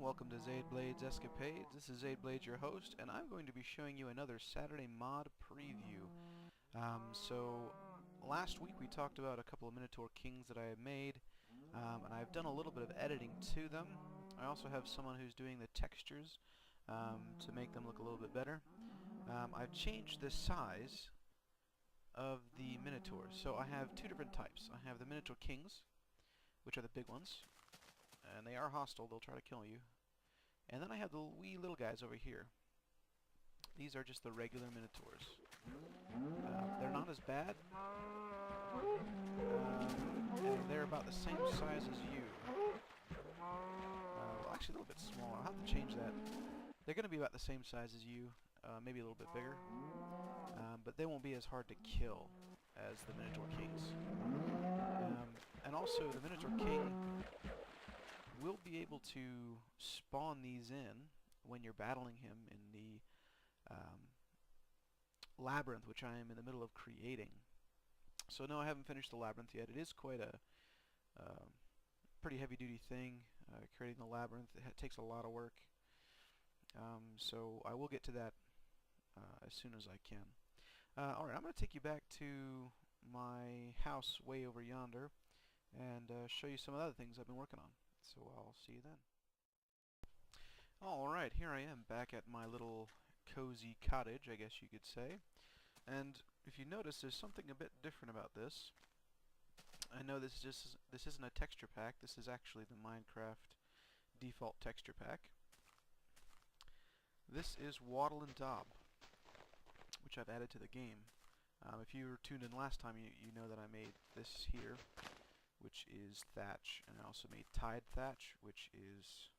welcome to Zaidblade's Escapades. This is Zaidblade, your host, and I'm going to be showing you another Saturday mod preview. So last week we talked about a couple of Minotaur Kings that I had made, and I've done a little bit of editing to them. I also have someone who's doing the textures to make them look a little bit better. I've changed the size of the Minotaurs. So I have two different types. I have the Minotaur Kings, which are the big ones, and they are hostile. They'll try to kill you. And then I have the wee little guys over here. These are just the regular Minotaurs. They're not as bad. And they're about the same size as you. Well, actually a little bit smaller. I'll have to change that. They're going to be about the same size as you, maybe a little bit bigger. But they won't be as hard to kill as the Minotaur Kings. And also, the Minotaur King will be able to spawn these in when you're battling him in the labyrinth, which I am in the middle of creating. So no, I haven't finished the labyrinth yet. It is quite a pretty heavy-duty thing, creating the labyrinth. It takes a lot of work. So I will get to that as soon as I can. Alright, I'm going to take you back to my house way over yonder and show you some of the other things I've been working on. So I'll see you then. Alright, here I am back at my little cozy cottage, I guess you could say. And if you notice, there's something a bit different about this. I know this isn't a texture pack. This is actually the Minecraft default texture pack. This is Wattle Daub, which I've added to the game. If you were tuned in last time, you know that I made this here, which is thatch, and I also made tied thatch, which is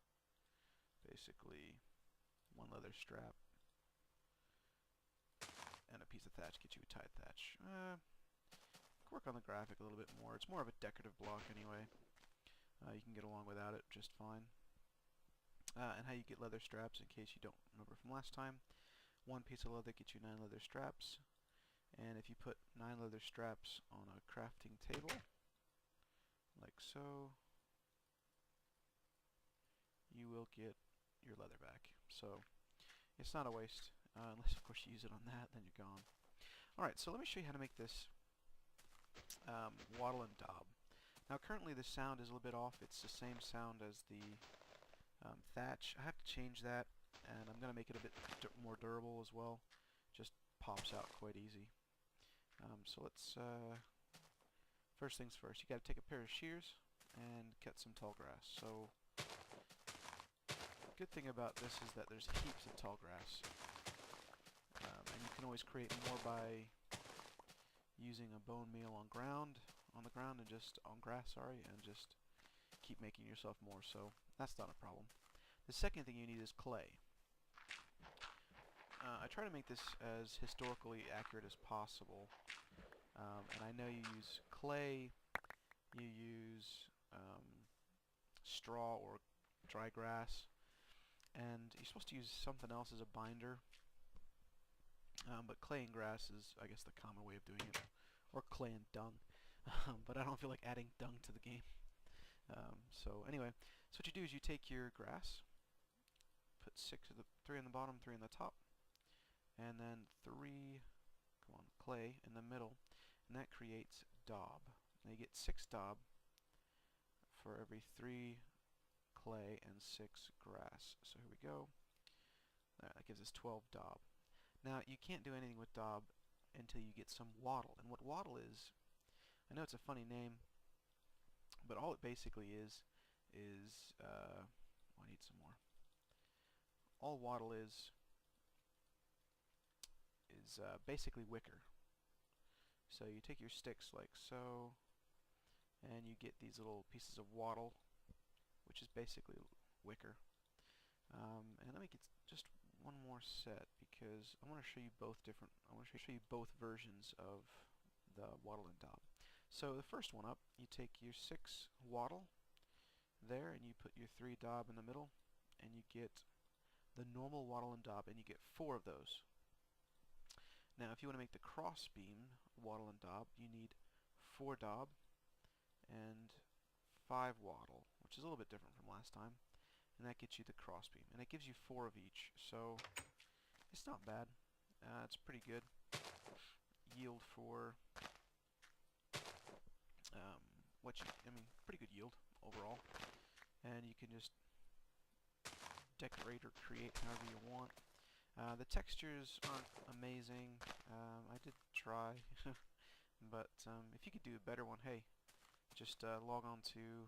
basically one leather strap and a piece of thatch gets you a tied thatch. Work on the graphic a little bit more. It's more of a decorative block anyway. You can get along without it just fine. And how you get leather straps, in case you don't remember from last time. One piece of leather gets you 9 leather straps, and if you put 9 leather straps on a crafting table, like so, you will get your leather back. So it's not a waste, unless of course you use it on that, then you're gone. Alright, so let me show you how to make this Wattle Daub. Now currently the sound is a little bit off. It's the same sound as the thatch. I have to change that, and I'm going to make it a bit more durable as well. Just pops out quite easy. So let's first things first, you got to take a pair of shears and cut some tall grass. So the good thing about this is that there's heaps of tall grass, and you can always create more by using a bone meal on the ground and just on grass, and just keep making yourself more. So that's not a problem. The second thing you need is clay. I try to make this as historically accurate as possible. And I know you use clay, you use straw or dry grass, and you're supposed to use something else as a binder. But clay and grass is, I guess, the common way of doing it. Or clay and dung. But I don't feel like adding dung to the game. So anyway, so what you do is you take your grass, put 3 on the bottom, 3 on the top, and then 3, clay in the middle, and that creates daub. Now you get 6 daub for every 3 clay and 6 grass. So here we go. That gives us 12 daub. Now you can't do anything with daub until you get some wattle. And what wattle is, I know it's a funny name, but all it basically is I need some more. All wattle is basically wicker. So you take your sticks like so, and you get these little pieces of wattle, which is basically wicker. And let me get just one more set, because I want to show you both versions of the Wattle Daub. So the first one up, you take your 6 wattle there, and you put your 3 daub in the middle, and you get the normal Wattle Daub, and you get 4 of those. Now if you want to make the crossbeam Wattle Daub, you need 4 daub and 5 wattle, which is a little bit different from last time. and that gets you the crossbeam. And it gives you 4 of each, so it's not bad. It's pretty good yield for pretty good yield overall. And you can just decorate or create however you want. The textures aren't amazing. I did try, but if you could do a better one, hey, just log on to your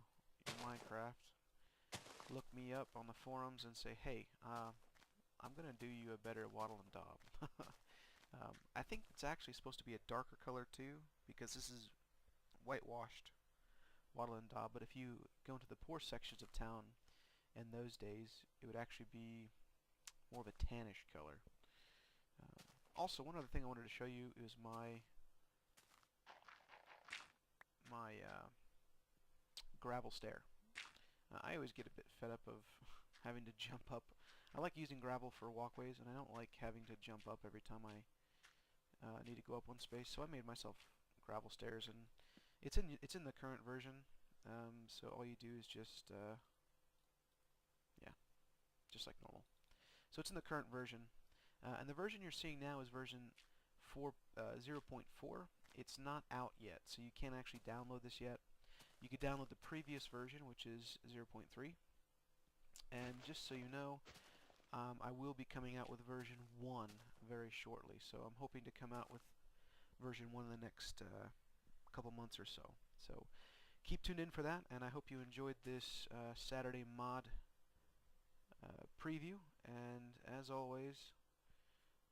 Minecraft, look me up on the forums, and say, hey, I'm gonna do you a better Wattle and Daub. I think it's actually supposed to be a darker color too, because this is whitewashed Wattle and Daub. But if you go into the poor sections of town in those days, it would actually be more of a tannish color. Also, one other thing I wanted to show you is my gravel stair. I always get a bit fed up of having to jump up. I like using gravel for walkways, and I don't like having to jump up every time I need to go up one space. So I made myself gravel stairs, and it's in the current version. So all you do is just yeah, just like normal. So it's in the current version, and the version you're seeing now is version 0.4. It's not out yet, so you can't actually download this yet. You could download the previous version, which is 0.3. And just so you know, I will be coming out with version 1 very shortly. So I'm hoping to come out with version 1 in the next couple months or so. So keep tuned in for that, and I hope you enjoyed this Saturday mod preview. And as always,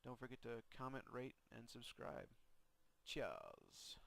don't forget to comment, rate, and subscribe. Cheers.